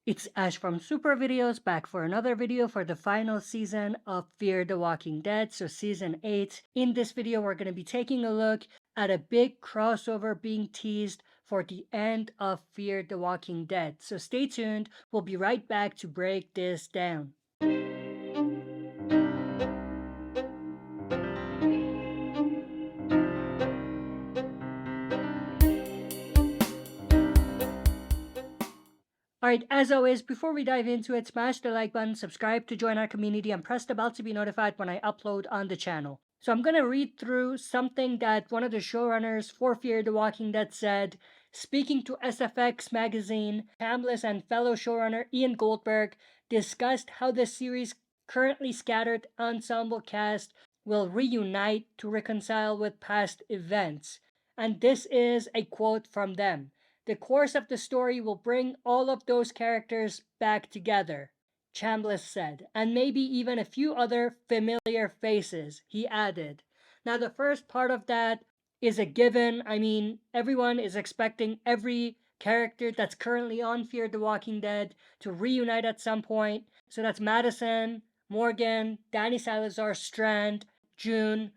It's Ash from SuperVideos back for another video for the final season of Fear the Walking Dead, so season 8. In this video, we're going to be taking a look at a big crossover being teased for the end of Fear the Walking Dead. So stay tuned, we'll be right back to break this down. Alright, as always, before we dive into it, smash the like button, subscribe to join our community, and press the bell to be notified when I upload on the channel. So I'm going to read through something that one of the showrunners for Fear the Walking Dead said, speaking to SFX magazine. Chambliss and fellow showrunner Ian Goldberg discussed how the series' currently scattered ensemble cast will reunite to reconcile with past events. And this is a quote from them. "The course of the story will bring all of those characters back together," Chambliss said, "and maybe even a few other familiar faces," he added. Now, the first part of that is a given. I mean, everyone is expecting every character that's currently on Fear the Walking Dead to reunite at some point. So that's Madison, Morgan, Danny Salazar, Strand, June,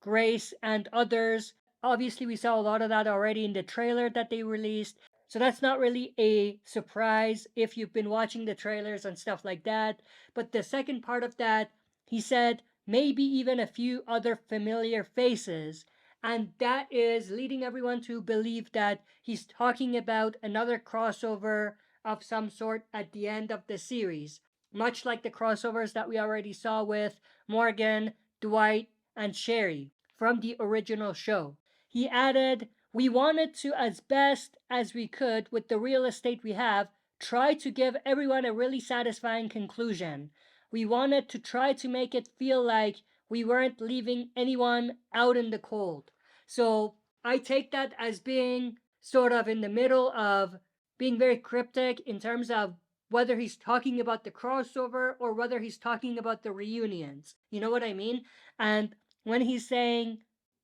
Grace, and others. Obviously, we saw a lot of that already in the trailer that they released, so that's not really a surprise if you've been watching the trailers and stuff like that. But the second part of that, he said, maybe even a few other familiar faces, and that is leading everyone to believe that he's talking about another crossover of some sort at the end of the series, much like the crossovers that we already saw with Morgan, Dwight, and Sherry from the original show. He added, "We wanted to, as best as we could with the real estate we have, try to give everyone a really satisfying conclusion. We wanted to try to make it feel like we weren't leaving anyone out in the cold." So I take that as being sort of in the middle of being very cryptic in terms of whether he's talking about the crossover or whether he's talking about the reunions. You know what I mean? And when he's saying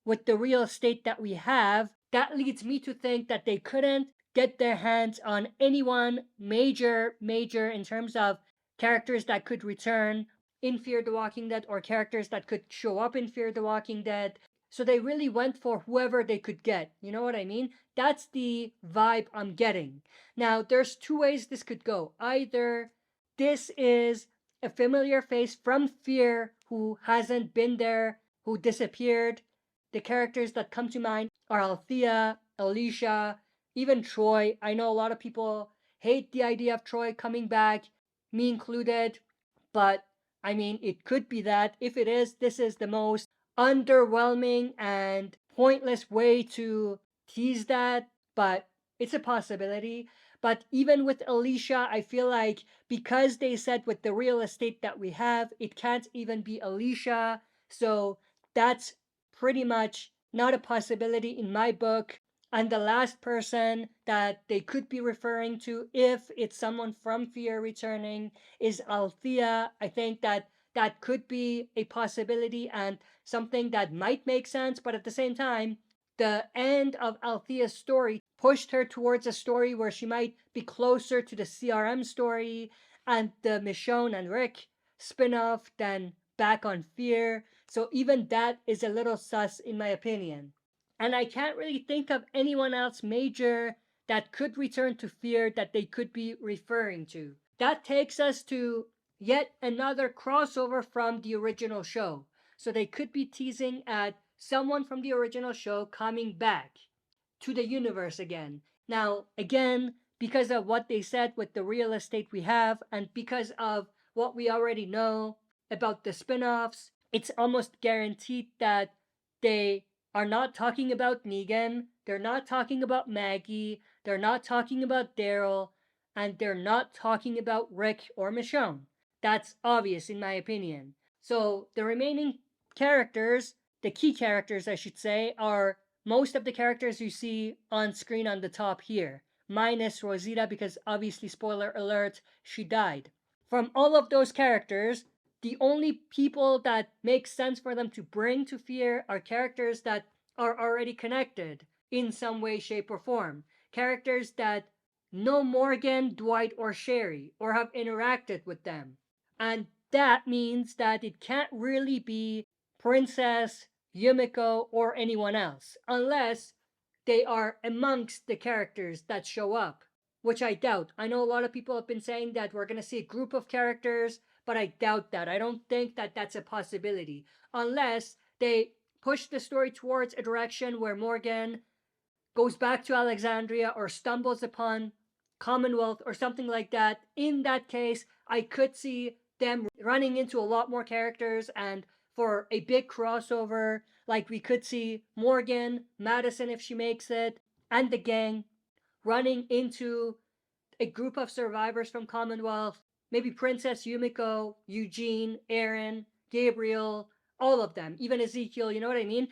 with the real estate that we have, that leads me to think that they couldn't get their hands on anyone major in terms of characters that could return in Fear the Walking Dead or characters that could show up in Fear the Walking Dead. So they really went for whoever they could get. You know what I mean? That's the vibe I'm getting. Now, there's two ways this could go. Either this is a familiar face from Fear who hasn't been there, who disappeared. The characters that come to mind are Althea, Alicia, even Troy. I know a lot of people hate the idea of Troy coming back, me included, but I mean, it could be that. If it is, this is the most underwhelming and pointless way to tease that, but it's a possibility. But even with Alicia, I feel like because they said with the real estate that we have, it can't even be Alicia. So that's pretty much not a possibility in my book. And the last person that they could be referring to, if it's someone from Fear returning, is Althea. I think that that could be a possibility and something that might make sense, but at the same time, the end of Althea's story pushed her towards a story where she might be closer to the CRM story and the Michonne and Rick spin-off than back on Fear. So even that is a little sus in my opinion. And I can't really think of anyone else major that could return to Fear that they could be referring to. That takes us to yet another crossover from the original show. So they could be teasing at someone from the original show coming back to the universe again. Now, again, because of what they said with the real estate we have and because of what we already know about the spin-offs, it's almost guaranteed that they are not talking about Negan, they're not talking about Maggie, they're not talking about Daryl, and they're not talking about Rick or Michonne. That's obvious in my opinion. So the remaining characters, the key characters I should say, are most of the characters you see on screen on the top here, minus Rosita because obviously, spoiler alert, she died. From all of those characters, the only people that make sense for them to bring to Fear are characters that are already connected in some way, shape, or form. Characters that know Morgan, Dwight, or Sherry, or have interacted with them. And that means that it can't really be Princess, Yumiko, or anyone else, unless they are amongst the characters that show up, which I doubt. I know a lot of people have been saying that we're going to see a group of characters, but I doubt that. I don't think that that's a possibility, unless they push the story towards a direction where Morgan goes back to Alexandria or stumbles upon Commonwealth or something like that. In that case, I could see them running into a lot more characters, and for a big crossover, like we could see Morgan, Madison if she makes it, and the gang running into a group of survivors from Commonwealth, maybe Princess Yumiko, Eugene, Aaron, Gabriel, all of them, even Ezekiel, you know what I mean?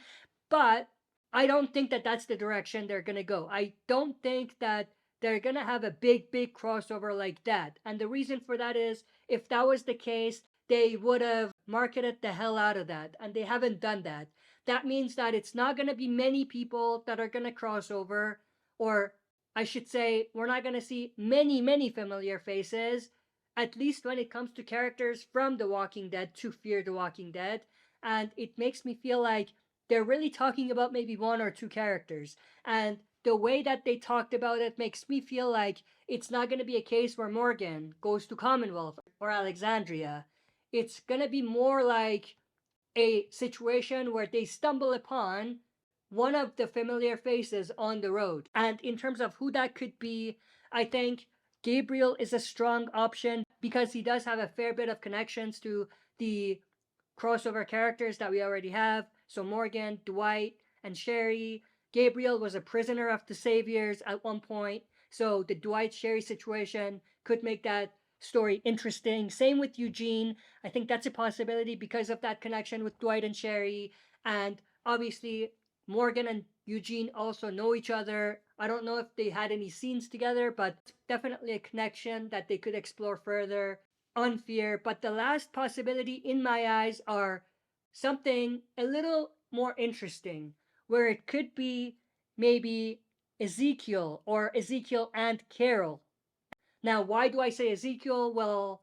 But I don't think that that's the direction they're going to go. I don't think that they're going to have a big crossover like that. And the reason for that is if that was the case, they would have marketed the hell out of that. And they haven't done that. That means that it's not going to be many people that are going to cross over, or I should say, we're not going to see many familiar faces, at least when it comes to characters from The Walking Dead to Fear the Walking Dead. And it makes me feel like they're really talking about maybe one or two characters. And the way that they talked about it makes me feel like it's not going to be a case where Morgan goes to Commonwealth or Alexandria. It's going to be more like a situation where they stumble upon one of the familiar faces on the road. And in terms of who that could be, I think Gabriel is a strong option because he does have a fair bit of connections to the crossover characters that we already have. So Morgan, Dwight, and Sherry. Gabriel was a prisoner of the Saviors at one point. So the Dwight Sherry situation could make that story interesting. Same with Eugene. I think that's a possibility because of that connection with Dwight and Sherry. And obviously, Morgan and Eugene also know each other. I don't know if they had any scenes together, but definitely a connection that they could explore further on Fear. But the last possibility in my eyes are something a little more interesting, where it could be maybe Ezekiel or Ezekiel and Carol. Now, why do I say Ezekiel? Well,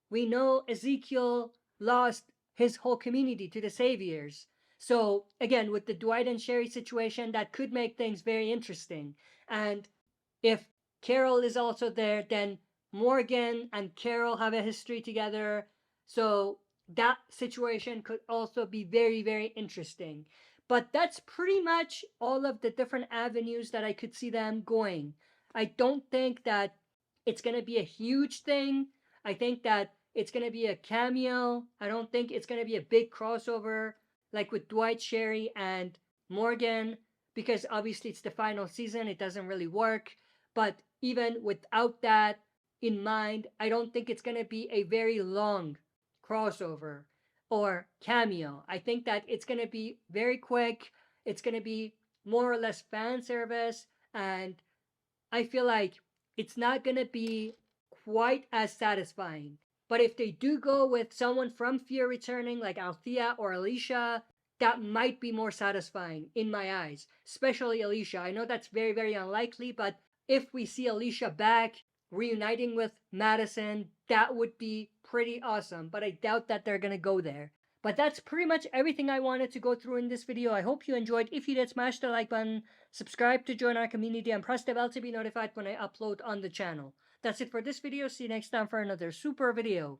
we know Ezekiel lost his whole community to the Saviors. So, again, with the Dwight and Sherry situation, that could make things very interesting. And if Carol is also there, then Morgan and Carol have a history together. So, that situation could also be very interesting. But that's pretty much all of the different avenues that I could see them going. I don't think that it's going to be a huge thing. I think that it's going to be a cameo. I don't think it's going to be a big crossover like with Dwight, Sherry, and Morgan, because obviously it's the final season. It doesn't really work. But even without that in mind, I don't think it's going to be a very long crossover or cameo. I think that it's going to be very quick. It's going to be more or less fan service. And I feel like it's not going to be quite as satisfying. But if they do go with someone from Fear returning, like Althea or Alicia, that might be more satisfying in my eyes, especially Alicia. I know that's very unlikely, but if we see Alicia back reuniting with Madison, that would be pretty awesome. But I doubt that they're going to go there. But that's pretty much everything I wanted to go through in this video. I hope you enjoyed. If you did, smash the like button, subscribe to join our community, and press the bell to be notified when I upload on the channel. That's it for this video. See you next time for another super video.